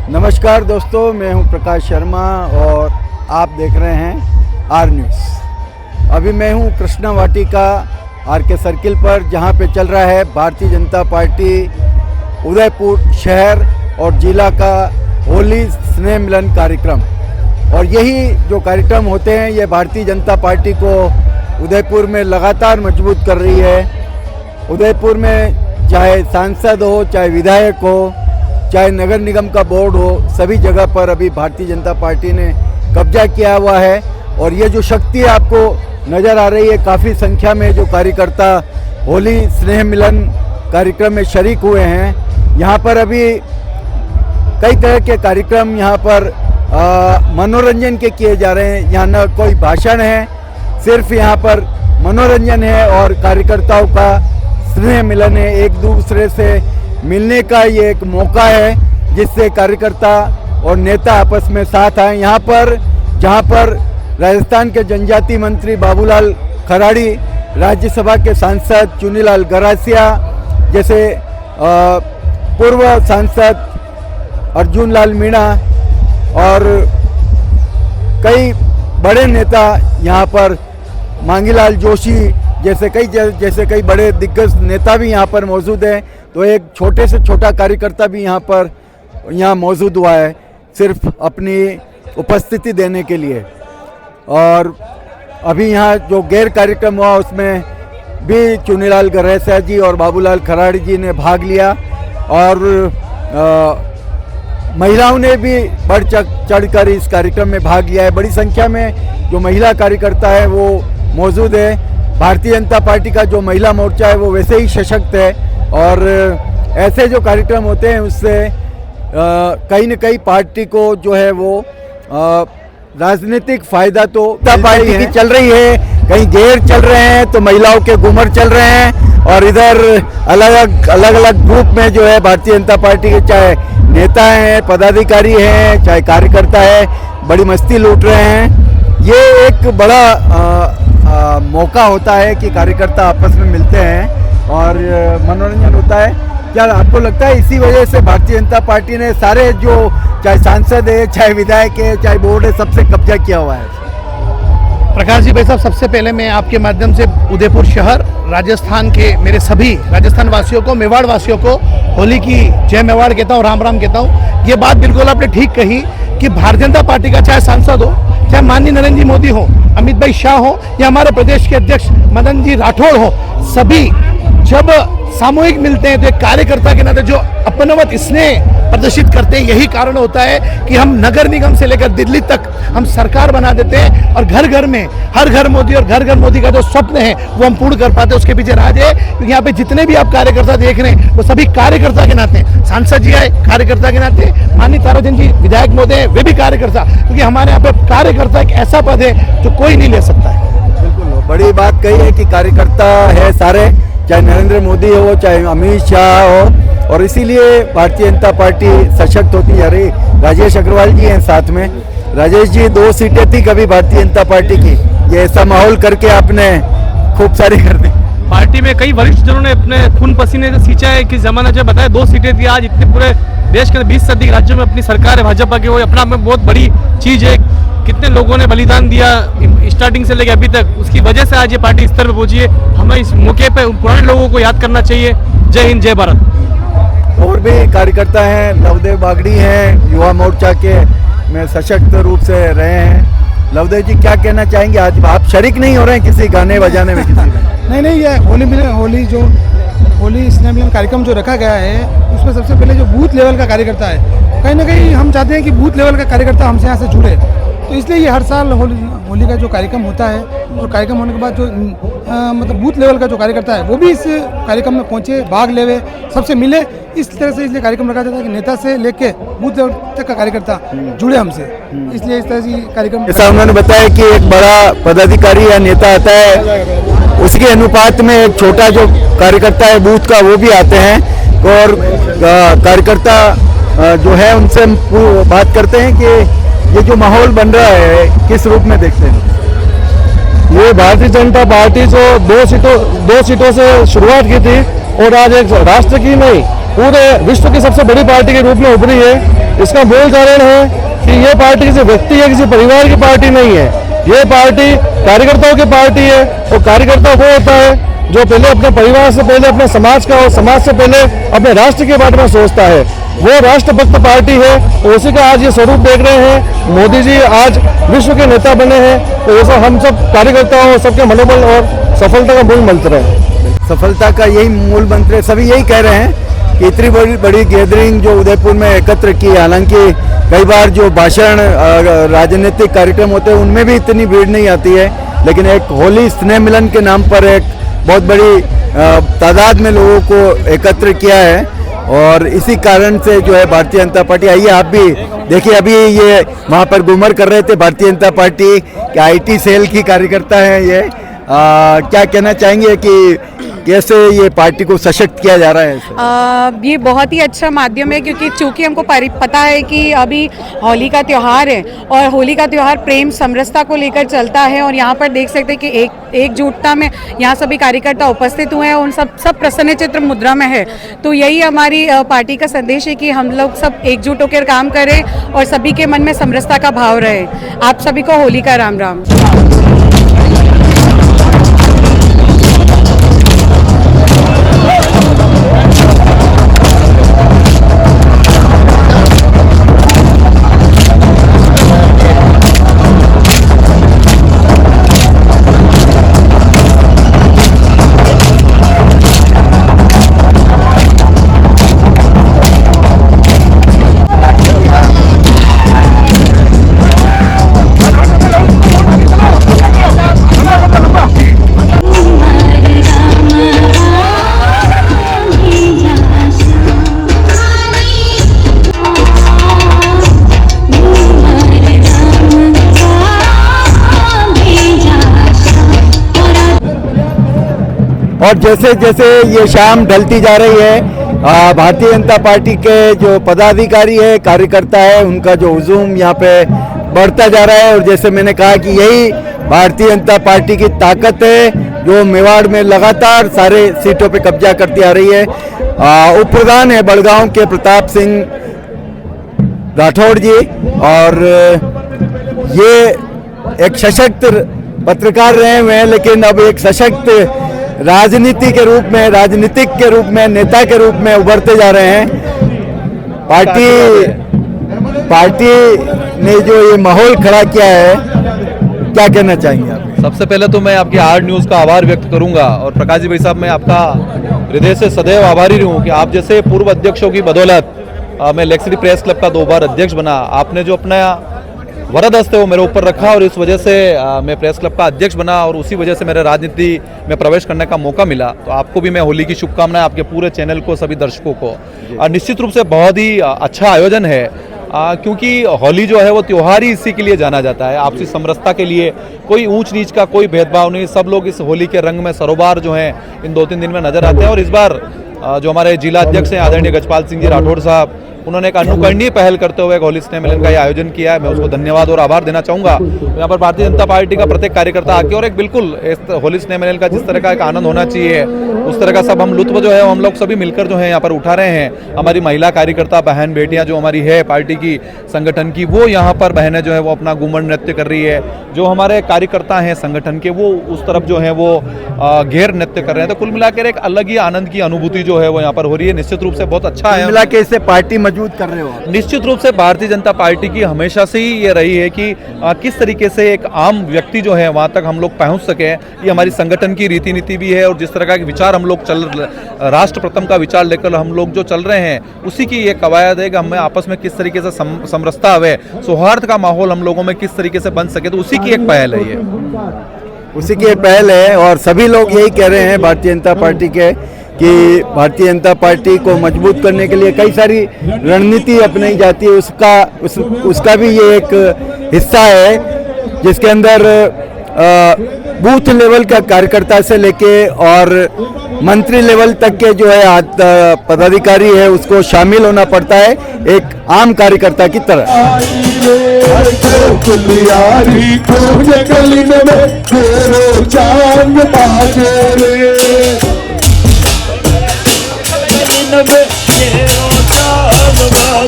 नमस्कार दोस्तों, मैं हूं प्रकाश शर्मा और आप देख रहे हैं आर न्यूज़। अभी मैं हूं कृष्णा वाटिका आरके सर्किल पर, जहां पे चल रहा है भारतीय जनता पार्टी उदयपुर शहर और जिला का होली स्नेह मिलन कार्यक्रम। और यही जो कार्यक्रम होते हैं ये भारतीय जनता पार्टी को उदयपुर में लगातार मजबूत कर रही है। उदयपुर में चाहे सांसद हो, चाहे विधायक हो, चाहे नगर निगम का बोर्ड हो, सभी जगह पर अभी भारतीय जनता पार्टी ने कब्जा किया हुआ है। और ये जो शक्ति आपको नज़र आ रही है, काफ़ी संख्या में जो कार्यकर्ता होली स्नेह मिलन कार्यक्रम में शरीक हुए हैं। यहाँ पर अभी कई तरह के कार्यक्रम यहाँ पर मनोरंजन के किए जा रहे हैं। यहाँ न कोई भाषण है, सिर्फ यहाँ पर मनोरंजन है और कार्यकर्ताओं का स्नेह मिलन है। एक दूसरे से मिलने का ये एक मौका है जिससे कार्यकर्ता और नेता आपस में साथ आए। यहाँ पर जहाँ पर राजस्थान के जनजातीय मंत्री बाबूलाल खराड़ी, राज्यसभा के सांसद चुनीलाल गरासिया जैसे पूर्व सांसद अर्जुन लाल मीणा और कई बड़े नेता यहाँ पर, मांगीलाल जोशी जैसे कई बड़े दिग्गज नेता भी यहाँ पर मौजूद हैं। तो एक छोटे से छोटा कार्यकर्ता भी यहाँ मौजूद हुआ है सिर्फ अपनी उपस्थिति देने के लिए। और अभी यहाँ जो गैर कार्यक्रम हुआ उसमें भी चुनीलाल गरासिया जी और बाबूलाल खराड़ी जी ने भाग लिया और महिलाओं ने भी बढ़ चढ़कर इस कार्यक्रम में भाग लिया है। बड़ी संख्या में जो महिला कार्यकर्ता है वो मौजूद है। भारतीय जनता पार्टी का जो महिला मोर्चा है वो वैसे ही सशक्त है और ऐसे जो कार्यक्रम होते हैं उससे कहीं न कहीं पार्टी को जो है वो राजनीतिक फायदा तो पार्टी की चल रही है, कहीं गैर चल रहे हैं तो महिलाओं के घूमर चल रहे हैं और इधर अलग अलग ग्रुप में जो है भारतीय जनता पार्टी के चाहे नेता हैं, पदाधिकारी हैं, चाहे कार्यकर्ता है, बड़ी मस्ती लूट रहे हैं। ये एक बड़ा मौका होता है कि कार्यकर्ता आपस में मिलते हैं और मनोरंजन होता है। क्या आपको लगता है इसी वजह से भारतीय जनता पार्टी ने सारे जो चाहे सांसद है, चाहे विधायक है, चाहे बोर्ड है, सबसे कब्जा किया हुआ है? प्रकाश जी भाई साहब, सबसे पहले मैं आपके माध्यम से उदयपुर शहर, राजस्थान के मेरे सभी राजस्थान वासियों को, मेवाड़ वासियों को होली की जय मेवाड़ कहता हूँ, राम राम कहता हूँ। ये बात बिल्कुल आपने ठीक कही कि भारतीय जनता पार्टी का चाहे सांसद हो, चाहे माननीय नरेंद्र जी मोदी हो, अमित भाई शाह हो या हमारे प्रदेश के अध्यक्ष मदन जी राठौड़ हो, सभी जब सामूहिक मिलते हैं तो एक कार्यकर्ता के नाते जो अपनवत स्नेह प्रदर्शित करते हैं। यही कारण होता है कि हम नगर निगम से लेकर दिल्ली तक हम सरकार बना देते हैं और घर घर में हर घर मोदी और घर घर मोदी का जो स्वप्न है वो हम पूर्ण कर पाते हैं। उसके पीछे राज है क्योंकि यहाँ पे जितने भी आप कार्यकर्ता देख रहे हैं वो सभी कार्यकर्ता के नाते, सांसद जी आए कार्यकर्ता के नाते, माननीय ताराचंद जी विधायक महोदय वे भी कार्यकर्ता, क्योंकि हमारे यहाँ पे कार्यकर्ता एक ऐसा पद है जो कोई नहीं ले सकता है। बिल्कुल बड़ी बात कही है कि कार्यकर्ता है सारे, चाहे नरेंद्र मोदी हो, चाहे अमित शाह हो, और इसीलिए भारतीय जनता पार्टी सशक्त होती जा रही। राजेश अग्रवाल जी हैं साथ में। राजेश जी, 2 सीटें थी कभी भारतीय जनता पार्टी की, ये ऐसा माहौल करके आपने खूब सारी कर दी। पार्टी में कई वरिष्ठ जनों ने अपने खून पसीने से सींचा है कि जमाना जब बताया 2 सीटें थी, आज इतने पूरे देश के 20 से अधिक राज्यों में अपनी सरकार है भाजपा की, वो अपना में बहुत बड़ी चीज है। कितने लोगों ने बलिदान दिया स्टार्टिंग से लेकर अभी तक, उसकी वजह से आज ये पार्टी इस स्तर पर पहुंची है। हमें इस मौके पे पुराने लोगों को याद करना चाहिए। जय हिंद, जय भारत। और भी कार्यकर्ता हैं, लवदेव बागड़ी हैं, युवा मोर्चा के में सशक्त रूप से रहे हैं। लवदेव जी, क्या कहना चाहेंगे? आज आप शरीक नहीं हो रहे हैं किसी गाने बजाने में? किसी में नहीं, ये होली स्नेह मिलन कार्यक्रम जो रखा गया है उसमें सबसे पहले जो बूथ लेवल का कार्यकर्ता है, कहीं ना कहीं हम चाहते हैं कि बूथ लेवल का कार्यकर्ता हमसे यहाँ से जुड़े। तो इसलिए ये हर साल होली का जो कार्यक्रम होता है और कार्यक्रम होने के बाद जो मतलब बूथ लेवल का जो कार्यकर्ता है वो भी इस कार्यक्रम में पहुंचे, भाग लेवे, सबसे मिले। इस तरह से इसलिए कार्यक्रम रखा जाता है कि नेता से लेके बूथ लेवल तक का कार्यकर्ता जुड़े हमसे, इसलिए इस तरह से कार्यक्रम। ऐसा उन्होंने बताया कि एक बड़ा पदाधिकारी या नेता आता है, उसके अनुपात में एक छोटा जो कार्यकर्ता है बूथ का वो भी आते हैं और कार्यकर्ता जो है उनसे बात करते हैं कि ये जो माहौल बन रहा है किस रूप में देखते हैं? ये भारतीय जनता पार्टी जो 2 सीटों से शुरुआत की थी और आज एक राष्ट्र की नहीं पूरे विश्व की सबसे बड़ी पार्टी के रूप में उभरी है। इसका मूल कारण है कि ये पार्टी किसी व्यक्ति या किसी परिवार की पार्टी नहीं है। ये पार्टी कार्यकर्ताओं की पार्टी है और कार्यकर्ता वो होता है जो पहले अपने परिवार से पहले अपने समाज का और समाज से पहले अपने राष्ट्र के बारे में सोचता है। वो राष्ट्रभक्त पार्टी है और उसी का आज ये स्वरूप देख रहे हैं। मोदी जी आज विश्व के नेता बने हैं, तो ऐसा हम सब कार्यकर्ताओं सबके मनोबल और सफलता का मूल मंत्र है। सफलता का यही मूल मंत्र है। सभी यही कह रहे हैं कि इतनी बड़ी गैदरिंग जो उदयपुर में एकत्र की, हालांकि कई बार जो भाषण राजनीतिक कार्यक्रम होते हैं उनमें भी इतनी भीड़ नहीं आती है, लेकिन एक होली स्नेह मिलन के नाम पर एक बहुत बड़ी तादाद में लोगों को एकत्र किया है और इसी कारण से जो है भारतीय जनता पार्टी। आइए आप भी देखिए, अभी ये वहाँ पर गुमर कर रहे थे भारतीय जनता पार्टी के IT सेल की कार्यकर्ता हैं ये। क्या कहना चाहेंगे कि कैसे ये पार्टी को सशक्त किया जा रहा है? ये बहुत ही अच्छा माध्यम है, क्योंकि चूंकि हमको पता है कि अभी होली का त्यौहार है और होली का त्यौहार प्रेम समरसता को लेकर चलता है और यहाँ पर देख सकते हैं कि एकजुटता में यहाँ सभी कार्यकर्ता उपस्थित हुए हैं, उन सब प्रसन्न चित्र मुद्रा में है। तो यही हमारी पार्टी का संदेश है कि हम लोग सब एकजुट होकर काम करें और सभी के मन में समरसता का भाव रहे। आप सभी को होली का राम राम। और जैसे जैसे ये शाम ढलती जा रही है, भारतीय जनता पार्टी के जो पदाधिकारी है, कार्यकर्ता है, उनका जो हुजूम यहाँ पे बढ़ता जा रहा है। और जैसे मैंने कहा कि यही भारतीय जनता पार्टी की ताकत है जो मेवाड़ में लगातार सारे सीटों पे कब्जा करती आ रही है। उप प्रधान है बड़गांव के प्रताप सिंह राठौड़ जी, और ये एक सशक्त पत्रकार रहे हुए हैं, लेकिन अब एक सशक्त राजनीतिक के रूप में नेता के रूप में उभरते जा रहे हैं। पार्टी ने जो ये माहौल खड़ा किया है, क्या कहना चाहेंगे आप? सबसे पहले तो मैं आपके आर न्यूज़ का आभार व्यक्त करूंगा और प्रकाश जी भाई साहब, मैं आपका हृदय से सदैव आभारी रहूं कि आप जैसे पूर्व अध्यक्षों की बदौलत मैं लेक सिटी प्रेस क्लब का 2 बार अध्यक्ष बना। आपने जो अपना वरद हस्ते वो मेरे ऊपर रखा और इस वजह से मैं प्रेस क्लब का अध्यक्ष बना और उसी वजह से मेरे राजनीति में प्रवेश करने का मौका मिला। तो आपको भी मैं होली की शुभकामनाएं, आपके पूरे चैनल को, सभी दर्शकों को। निश्चित रूप से बहुत ही अच्छा आयोजन है, क्योंकि होली जो है वो त्यौहार ही इसी के लिए जाना जाता है, आपसी समरसता के लिए। कोई ऊंच नीच का कोई भेदभाव नहीं, सब लोग इस होली के रंग में सरोबार जो है इन 2-3 दिन में नजर आते हैं। और इस बार जो हमारे जिला अध्यक्ष हैं आदरणीय गजपाल सिंह जी राठौड़ साहब, उन्होंने एक अनुकरणीय पहल करते हुए होली स्नेह मिलन का आयोजन किया है। मैं उसको धन्यवाद और आभार देना चाहूँगा। यहाँ पर भारतीय जनता पार्टी का प्रत्येक कार्यकर्ता आके और एक बिल्कुल होली स्नेह मिलन का जिस तरह का एक आनंद होना चाहिए उस तरह का सब हम लुत्फ जो है हम लोग सभी मिलकर जो है यहाँ पर उठा रहे हैं। हमारी महिला कार्यकर्ता बहन बेटियाँ जो हमारी है पार्टी की, संगठन की, वो यहाँ पर बहनें जो है वो अपना घूमर नृत्य कर रही है। जो हमारे कार्यकर्ता हैं संगठन के, वो उस तरफ जो है वो घेर नृत्य कर रहे हैं। तो कुल मिलाकर एक अलग ही आनंद की अनुभूति जो है वो यहाँ पर हो रही है। निश्चित रूप से बहुत अच्छा है। मिला के इससे पार्टी मजबूत कर रहे हो? निश्चित रूप से भारतीय जनता पार्टी की हमेशा से ही ये रही है कि किस तरीके से एक आम व्यक्ति जो है वहाँ तक हम लोग पहुँच सके। ये हमारी संगठन की रीति नीति भी है और जिस तरह का विचार हम लोग राष्ट्र प्रथम का विचार लेकर हम लोग जो चल रहे हैं, उसी की ये कवायद है कि हमें आपस में किस तरीके से समरसता आवे, सौहार्द का माहौल हम लोगों में किस तरीके से बन सके। तो उसी की एक पहल है ये, उसी की पहल है। और सभी लोग यही कह रहे हैं भारतीय जनता पार्टी के कि भारतीय जनता पार्टी को मजबूत करने के लिए कई सारी रणनीति अपनाई जाती है। उसका भी ये एक हिस्सा है जिसके अंदर बूथ लेवल का कार्यकर्ता से लेके और मंत्री लेवल तक के जो है पदाधिकारी है उसको शामिल होना पड़ता है एक आम कार्यकर्ता की तरह।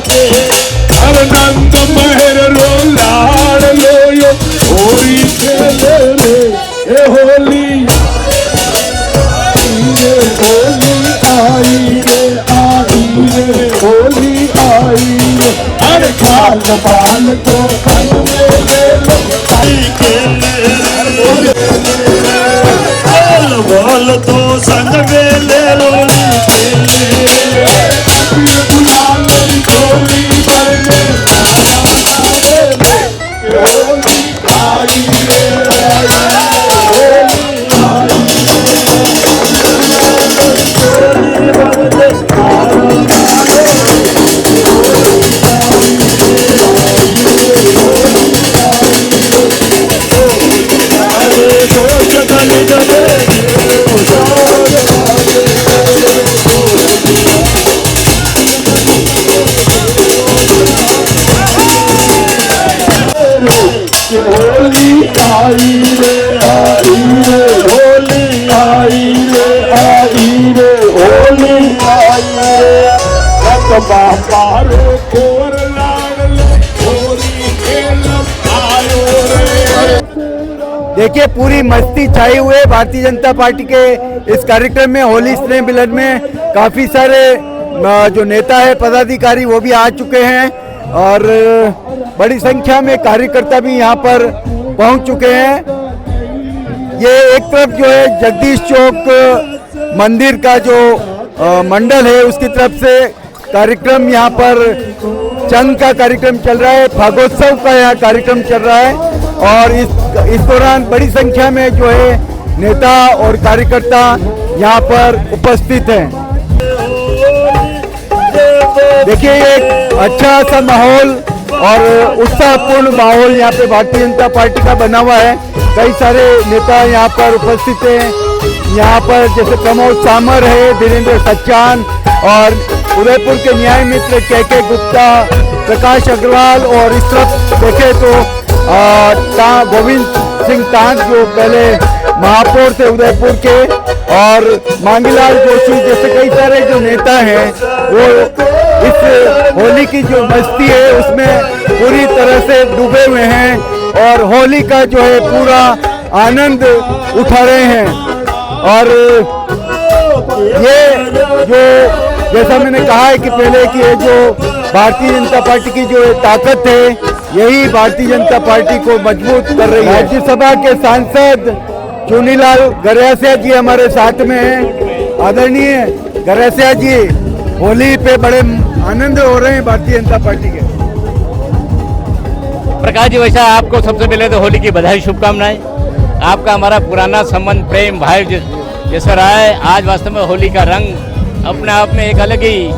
दे हर नंद महर रो लाड़ लो यो होली खेले रे ए होली आई रे होली आई रे अरे खाल बाल को खन में ले लो बोल तो संग में ले लो होली करने होली आई देखिए पूरी मस्ती छाई हुई भारतीय जनता पार्टी के इस कार्यक्रम में। होली स्नेह मिलन में काफी सारे जो नेता है पदाधिकारी वो भी आ चुके हैं और बड़ी संख्या में कार्यकर्ता भी यहाँ पर पहुँच चुके हैं। ये एक तरफ जो है जगदीश चौक मंदिर का जो मंडल है उसकी तरफ से कार्यक्रम यहाँ पर चंग का कार्यक्रम चल रहा है, फागोत्सव का यहाँ कार्यक्रम चल रहा है और इस दौरान बड़ी संख्या में जो है नेता और कार्यकर्ता यहाँ पर उपस्थित हैं। देखिए एक अच्छा सा माहौल और उत्साहपूर्ण माहौल यहाँ पे भारतीय जनता पार्टी का बना हुआ है। कई सारे नेता यहाँ पर उपस्थित हैं। यहाँ पर जैसे प्रमोद सामर है, धीरेन्द्र सच्चान और उदयपुर के न्याय मित्र के गुप्ता, प्रकाश अग्रवाल और इस तरफ देखे तो गोविंद सिंह टांग जो पहले महापौर थे उदयपुर के और मांगीलाल जोशी जैसे कई सारे जो नेता हैं वो इस होली की जो मस्ती है उसमें पूरी तरह से डूबे हुए हैं और होली का जो है पूरा आनंद उठा रहे हैं। और ये जो जैसा मैंने कहा है कि पहले कि ये जो भारतीय जनता पार्टी की जो ताकत है यही भारतीय जनता पार्टी को मजबूत कर रही है। राज्यसभा के सांसद चुनीलाल गरासिया जी हमारे साथ में हैं। आदरणीय गरासिया जी, होली पे बड़े आनंद हो रहे हैं भारतीय जनता पार्टी के। प्रकाश जी, वैसा आपको सबसे पहले तो होली की बधाई, शुभकामनाएं। आपका हमारा पुराना संबंध प्रेम भाई जैसा रहा है, आज वास्तव में होली का रंग अपने आप में एक अलग ही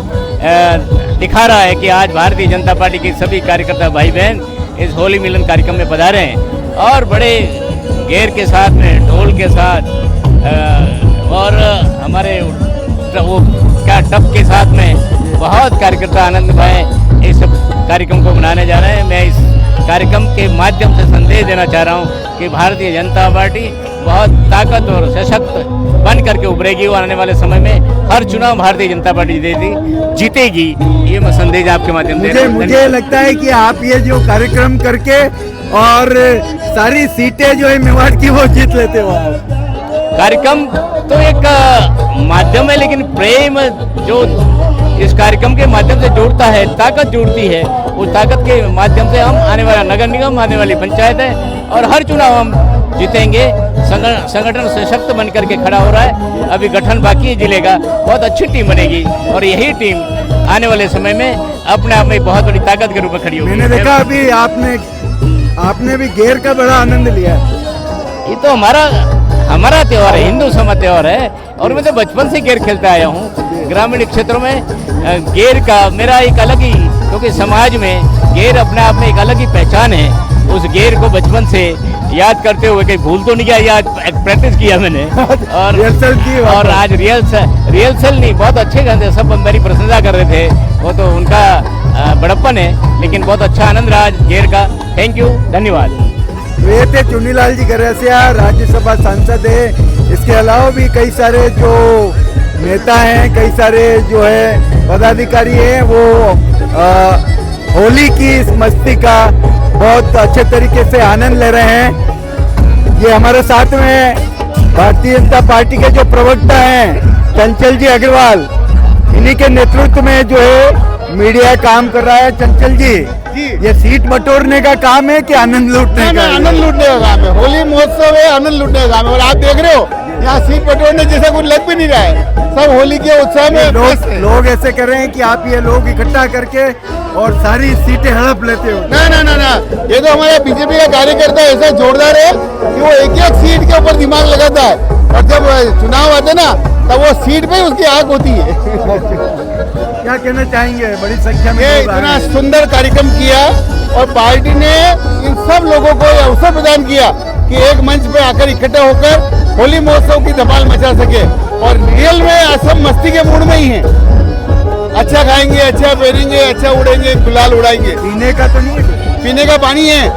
दिखा रहा है कि आज भारतीय जनता पार्टी के सभी कार्यकर्ता भाई बहन इस होली मिलन कार्यक्रम में पधारे हैं और बड़े गेर के साथ में, ढोल के साथ और हमारे वो क्या टप के साथ में बहुत कार्यकर्ता आनंद भाई इस कार्यक्रम को मनाने जा रहे हैं। मैं इस कार्यक्रम के माध्यम से संदेश देना चाह रहा हूँ कि भारतीय जनता पार्टी बहुत ताकत और सशक्त बन करके उभरेगी और आने वाले समय में हर चुनाव भारतीय जनता पार्टी जीतेगी। ये मैं संदेश आपके माध्यम से मुझे लगता है कि आप ये जो कार्यक्रम करके और सारी सीटें जो है मेवाड़ की वो जीत लेते हो। कार्यक्रम तो एक माध्यम है, लेकिन प्रेम जो इस कार्यक्रम के माध्यम से जुड़ता है, ताकत जुड़ती है, उस ताकत के माध्यम से हम आने वाला नगर निगम, आने वाली पंचायत है और हर चुनाव हम जीतेंगे। संगठन सशक्त बन करके खड़ा हो रहा है। अभी गठन बाकी है जिले का, बहुत अच्छी टीम बनेगी और यही टीम आने वाले समय में अपने आप में बहुत बड़ी ताकत के रूप में खड़ी होगी। मैंने देखा अभी आपने भी गेर का बड़ा आनंद लिया। ये तो हमारा त्योहार है, हिंदू समा त्योहार है और मैं तो बचपन से गेर खेलता आया हूँ। ग्रामीण क्षेत्रों में गेर का मेरा एक अलग ही, क्योंकि समाज में गेर अपने आप में एक अलग ही पहचान है। उस गेर को बचपन से याद करते हुए कहीं भूल तो नहीं गया, याद प्रैक्टिस किया मैंने और रिहर्सल की और आज रिहर्सल नहीं, बहुत अच्छे गाते, सब मेरी प्रशंसा कर रहे थे। वो तो उनका बड़प्पन है, लेकिन बहुत अच्छा आनंद रहा गेर का। थैंक यू, धन्यवाद। ये थे चुनीलाल जी गरासिया, राज्यसभा सांसद है। इसके अलावा भी कई सारे जो नेता हैं, कई सारे जो है पदाधिकारी हैं, वो होली की इस मस्ती का बहुत अच्छे तरीके से आनंद ले रहे हैं। ये हमारे साथ में भारतीय जनता पार्टी के जो प्रवक्ता हैं चंचल जी अग्रवाल, इन्हीं के नेतृत्व में जो है मीडिया काम कर रहा है। चंचल जी, ये सीट बटोरने का काम है कि आनंद लूटने का? आनंद लूटने का काम है। होली महोत्सव है, आनंद लूटने का काम है। और आप देख रहे हो यहाँ सीट बटोरने जैसा कुछ लग भी नहीं रहा है, सब होली के उत्साह में लोग ऐसे कर रहे हैं कि आप ये लोग इकट्ठा करके और सारी सीटें हड़प लेते हो। ना ना ना ना, ये तो हमारा बीजेपी का कार्यकर्ता ऐसा जोरदार है कि वो एक एक सीट के ऊपर दिमाग लगाता है, और जब चुनाव आते ना तब वो सीट पे उसकी आंख होती है। क्या कहना चाहेंगे? बड़ी संख्या में ये इतना सुंदर कार्यक्रम किया और पार्टी ने इन सब लोगों को यह अवसर प्रदान किया कि एक मंच पे आकर इकट्ठा होकर होली महोत्सव की धमाल मचा सके। और रियल में सब मस्ती के मूड में ही हैं। अच्छा खाएंगे, अच्छा पहनेंगे, अच्छा उड़ेंगे, गुलाल उड़ाएंगे। पीने का तो नहीं, पीने का पानी है।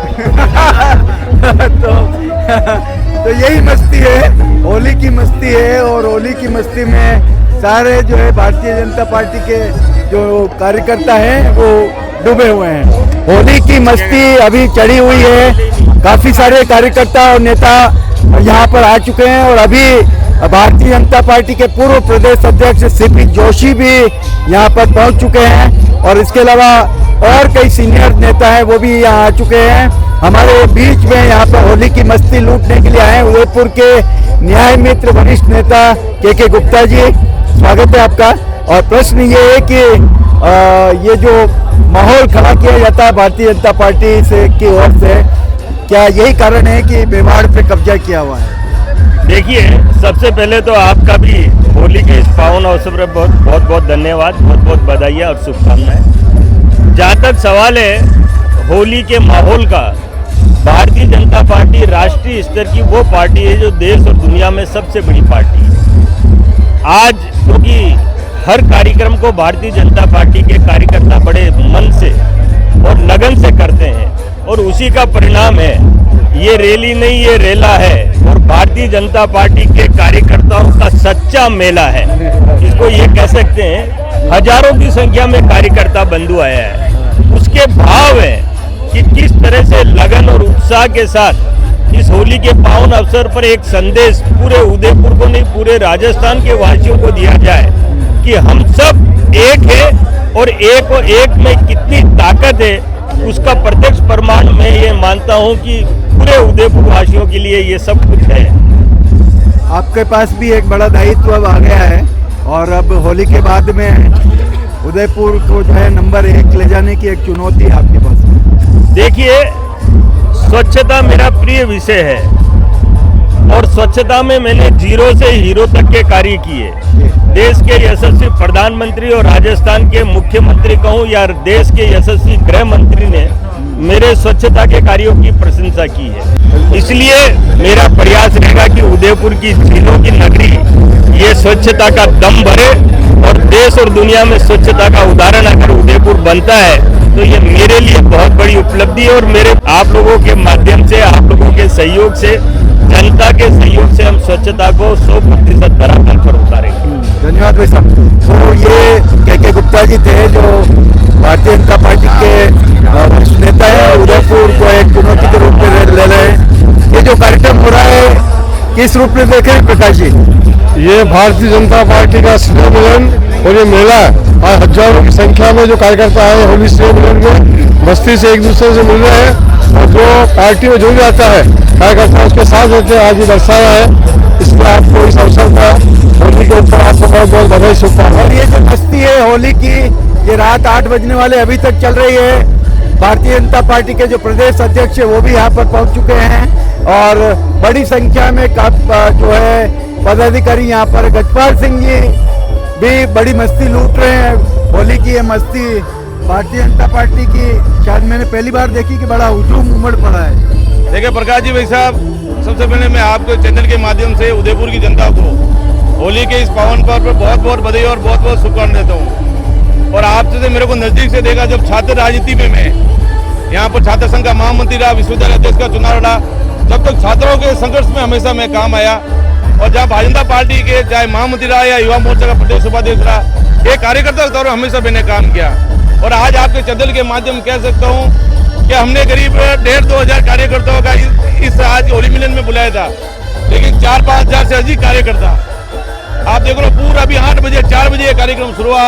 तो यही मस्ती है, होली की मस्ती है। और होली की मस्ती में सारे जो है भारतीय जनता पार्टी के जो कार्यकर्ता हैं वो डूबे हुए हैं। होली की मस्ती अभी चढ़ी हुई है, काफी सारे कार्यकर्ता और नेता यहाँ पर आ चुके हैं। और अभी भारतीय जनता पार्टी के पूर्व प्रदेश अध्यक्ष सीपी जोशी भी यहाँ पर पहुँच चुके हैं। और इसके अलावा और कई सीनियर नेता हैं, वो भी यहाँ आ चुके हैं हमारे बीच में। यहाँ पर होली की मस्ती लूटने के लिए आए उदयपुर के न्याय मित्र वरिष्ठ नेता के गुप्ता जी, स्वागत है आपका। और प्रश्न ये है कि ये जो माहौल खड़ा किया जाता है भारतीय जनता पार्टी से की ओर से, क्या यही कारण है कि मेवाड़ पे कब्जा किया हुआ है? देखिए, सबसे पहले तो आपका भी होली के इस पावन अवसर पर बहुत बहुत धन्यवाद, बहुत बहुत बधाई और शुभकामनाएं। जहाँ तक सवाल है होली के माहौल का, भारतीय जनता पार्टी राष्ट्रीय स्तर की वो पार्टी है जो देश और दुनिया में सबसे बड़ी पार्टी है। आज क्योंकि हर कार्यक्रम को भारतीय जनता पार्टी के कार्यकर्ता बड़े मन से और लगन से करते हैं, और उसी का परिणाम है ये रैली नहीं, ये रेला है। और भारतीय जनता पार्टी के कार्यकर्ताओं का सच्चा मेला है, इसको ये कह सकते हैं। हजारों की संख्या में कार्यकर्ता बंधु आया है, उसके भाव है कि किस तरह से लगन और उत्साह के साथ इस होली के पावन अवसर पर एक संदेश पूरे उदयपुर को नहीं, पूरे राजस्थान के वासियों को दिया जाए कि हम सब एक है और एक में कितनी ताकत है, उसका प्रत्यक्ष प्रमाण मैं ये मानता हूँ कि पूरे उदयपुर वासियों के लिए ये सब कुछ है। आपके पास भी एक बड़ा दायित्व अब आ गया है, और अब होली के बाद में उदयपुर को जो है नंबर 1 ले जाने की एक चुनौती आपके पास। देखिए, स्वच्छता मेरा प्रिय विषय है, और स्वच्छता में मैंने जीरो से हीरो तक के कार्य किए। देश के यशस्वी प्रधानमंत्री और राजस्थान के मुख्यमंत्री कहूँ या देश के यशस्वी गृह मंत्री ने मेरे स्वच्छता के कार्यों की प्रशंसा की है। इसलिए मेरा प्रयास रहेगा कि उदयपुर की झीलों की नगरी ये स्वच्छता का दम भरे, और देश और दुनिया में स्वच्छता का उदाहरण अगर उदयपुर बनता है तो ये मेरे लिए बहुत बड़ी उपलब्धि है। और मेरे आप लोगों के माध्यम से, आप लोगों के सहयोग से, जनता के सहयोग से हम स्वच्छता को 100% धरातल पर उतारेंगे। धन्यवाद भाई साहब। तो ये के गुप्ता जी थे जो भारतीय जनता पार्टी के वरिष्ठ नेता है, उदयपुर को एक चुनौती के रूप में ले रहे हैं। ये जो कार्यक्रम हो रहा है किस रूप में देख रहे हैं प्रकाश जी? ये भारतीय जनता पार्टी का स्नेह मिलन और ये मेला आज हजारों की संख्या में जो कार्यकर्ता आए होली स्नेह मिलन में मस्ती से एक दूसरे से मिल रहे हैं, और जो पार्टी में जुड़ जाता है कार्यकर्ता उसके साथ रहते हैं। आज ये दर्शाया है, इसमें आपको इस अवसर पर होली के ऊपर आपको बहुत बहुत बधाई शुभकामनाएं। और ये जो मस्ती है होली की, ये रात 8 बजने वाले अभी तक चल रही है। भारतीय जनता पार्टी के जो प्रदेश अध्यक्ष है वो भी यहाँ पर पहुँच चुके हैं, और बड़ी संख्या में जो है पदाधिकारी यहाँ पर। गजपाल सिंह जी भी बड़ी मस्ती लूट रहे हैं। होली की ये मस्ती भारतीय जनता पार्टी की शायद मैंने पहली बार देखी कि बड़ा हुजूम उमड़ पड़ा है। देखिए प्रकाश जी भाई साहब, सबसे पहले मैं आपके चैनल के माध्यम से उदयपुर की जनता को होली के इस पावन पर्व पर बहुत बहुत बधाई और बहुत बहुत शुभकामनाएं देता हूँ। और आपसे मेरे को नजदीक से देखा, जब छात्र राजनीति में मैं यहाँ पर छात्र संघ का महामंत्री रहा, विश्वविद्यालय अध्यक्ष का चुनाव लड़ा, जब तक छात्रों के संघर्ष में हमेशा मैं काम आया। और जहाँ भारतीय जनता पार्टी के चाहे महामंत्री रहा या युवा मोर्चा का प्रदेश उपाध्यक्ष रहा, एक कार्यकर्ता के तौर पर हमेशा मैंने काम किया। और आज आपके चैनल के माध्यम कह सकता हूँ कि हमने करीब 1,500-2 हज़ार कार्यकर्ताओं का इस आज होली मिलन में बुलाया था, लेकिन 4-5 हज़ार से अधिक कार्यकर्ता आप देखो ना, पूरा अभी 8 बजे 4 बजे ये कार्यक्रम शुरू हुआ,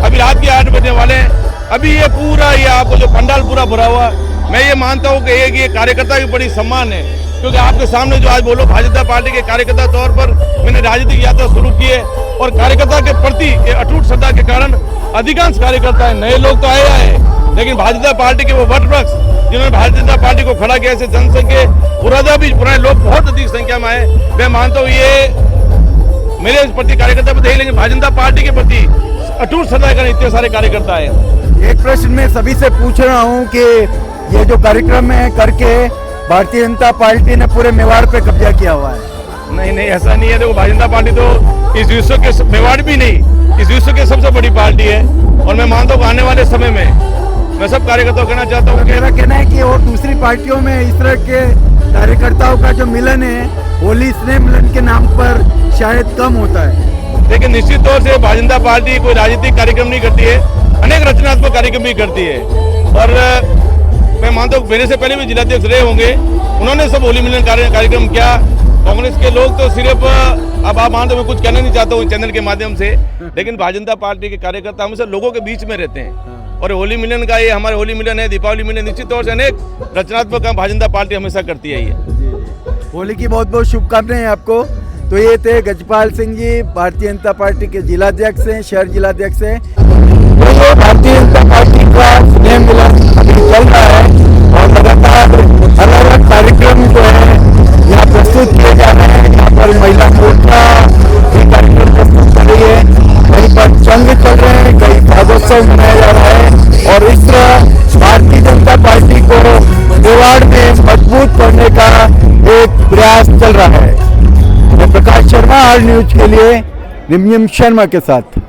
अभी रात के 8 बजने वाले हैं। अभी ये पूरा ये आपको जो पंडाल पूरा भरा हुआ, मैं ये मानता हूँ कि ये कार्यकर्ता की बड़ी सम्मान है, क्योंकि आपके सामने जो आज बोलो भारतीय जनता पार्टी के कार्यकर्ता तौर पर मैंने राजनीतिक यात्रा शुरू की है और कार्यकर्ता के प्रति अटूट श्रद्धा के कारण अधिकांश कार्यकर्ता है, नए लोग तो आए, लेकिन भारतीय जनता पार्टी के वो वटवृक्ष जिन्होंने भारतीय जनता पार्टी को खड़ा किया, ऐसे जनसंघ के पुराना भी पुराने लोग बहुत अधिक संख्या में आए। मैं मानता हूँ ये मेरे प्रति कार्यकर्ता प्रति, लेकिन भारतीय जनता पार्टी के प्रति अटूट श्रद्धा के इतने सारे कार्यकर्ता है। एक प्रश्न मैं सभी से पूछ रहा हूँ कि ये जो कार्यक्रम है करके भारतीय जनता पार्टी ने पूरे मेवाड़ पे कब्जा किया हुआ है। नहीं, ऐसा नहीं है। देखो, भारतीय जनता पार्टी तो इस विश्व के, मेवाड़ भी नहीं, इस विश्व की सबसे बड़ी पार्टी है। और मैं मानता हूँ आने वाले समय में मैं सब कार्यकर्ताओं को कहना चाहता हूँ, मेरा कहना है कि और दूसरी पार्टियों में इस तरह के कार्यकर्ताओं का जो मिलन है होली स्नेह मिलन के नाम पर शायद कम होता है। लेकिन निश्चित तौर से भारतीय जनता पार्टी कोई राजनीतिक कार्यक्रम नहीं करती है, अनेक रचनात्मक कार्यक्रम भी करती है। और मैं मानता हूँ मेरे से पहले भी जिलाध्यक्ष रहे होंगे, उन्होंने सब होली मिलन कार्यक्रम किया। कांग्रेस के लोग तो सिर्फ अब आप मानते, मैं कुछ कहना नहीं चाहता हूँ चैनल के माध्यम से, लेकिन भारतीय जनता पार्टी के कार्यकर्ता हमेशा लोगों के बीच में रहते हैं। और होली मिलन का ये हमारे होली मिलन है, दीपावली मिलन, निश्चित तौर से अनेक रचनात्मक काम भारतीय जनता पार्टी हमेशा करती है। ये होली की बहुत बहुत शुभकामनाएं आपको। तो ये थे गजपाल सिंह जी, भारतीय जनता पार्टी के जिलाध्यक्ष हैं, शहर जिलाध्यक्ष हैं। तो भारतीय जनता पार्टी का स्नेह मिलन अभी चल रहा है और लगातार अलग अलग कार्यक्रम जो है यहाँ प्रस्तुत किए जा रहे हैं। यहाँ पर महिला मोर्चा भी कार्यक्रम प्रस्तुत कर रही है, कहीं पर जंग चल रहे हैं, कहीं भागोत्सव मनाया जा रहा है। और इस तरह भारतीय जनता पार्टी को मेवाड़ में मजबूत करने का एक प्रयास चल रहा है। मैं प्रकाश शर्मा, आर न्यूज के लिए निम्न शर्मा के साथ।